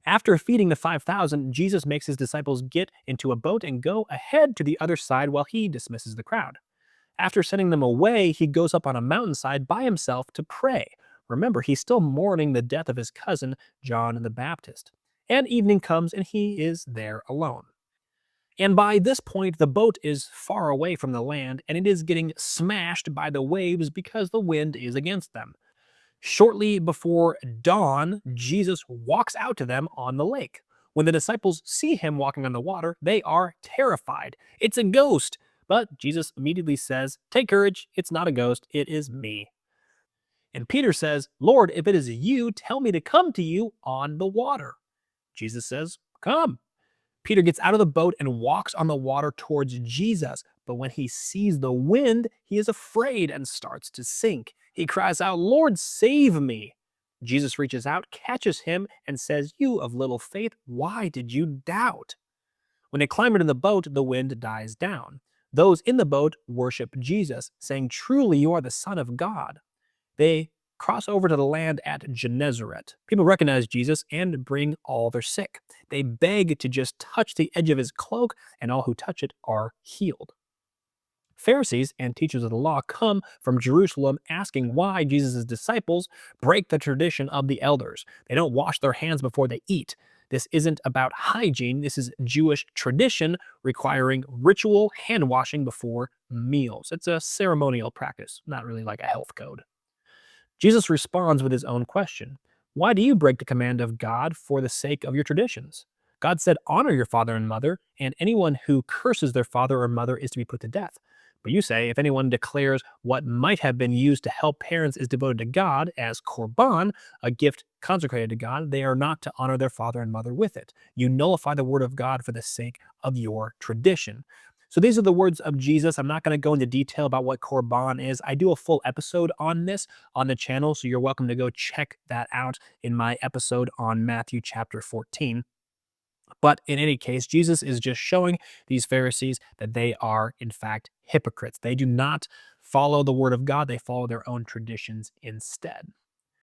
After feeding the 5,000, Jesus makes his disciples get into a boat and go ahead to the other side while he dismisses the crowd. After sending them away, he goes up on a mountainside by himself to pray. Remember, he's still mourning the death of his cousin, John the Baptist. And evening comes and he is there alone. And by this point, the boat is far away from the land and it is getting smashed by the waves because the wind is against them. Shortly before dawn, Jesus walks out to them on the lake. When the disciples see him walking on the water, they are terrified. It's a ghost. But Jesus immediately says, "Take courage, it's not a ghost, it is me." And Peter says, "Lord, if it is you, tell me to come to you on the water." Jesus says, "Come." Peter gets out of the boat and walks on the water towards Jesus. But when he sees the wind, he is afraid and starts to sink. He cries out, "Lord, save me." Jesus reaches out, catches him, and says, "You of little faith, why did you doubt?" When they climb into the boat, the wind dies down. Those in the boat worship Jesus, saying, "Truly you are the Son of God." They cross over to the land at Gennesaret. People recognize Jesus and bring all their sick. They beg to just touch the edge of his cloak, and all who touch it are healed. Pharisees and teachers of the law come from Jerusalem asking why Jesus' disciples break the tradition of the elders. They don't wash their hands before they eat. This isn't about hygiene. This is Jewish tradition requiring ritual hand washing before meals. It's a ceremonial practice, not really like a health code. Jesus responds with his own question. Why do you break the command of God for the sake of your traditions? God said, "Honor your father and mother, and anyone who curses their father or mother is to be put to death." But you say, if anyone declares what might have been used to help parents is devoted to God as korban, a gift consecrated to God, they are not to honor their father and mother with it. You nullify the word of God for the sake of your tradition. So these are the words of Jesus. I'm not going to go into detail about what korban is. I do a full episode on this on the channel, so you're welcome to go check that out in my episode on Matthew chapter 14. But in any case, Jesus is just showing these Pharisees that they are, in fact, hypocrites. They do not follow the word of God, they follow their own traditions instead.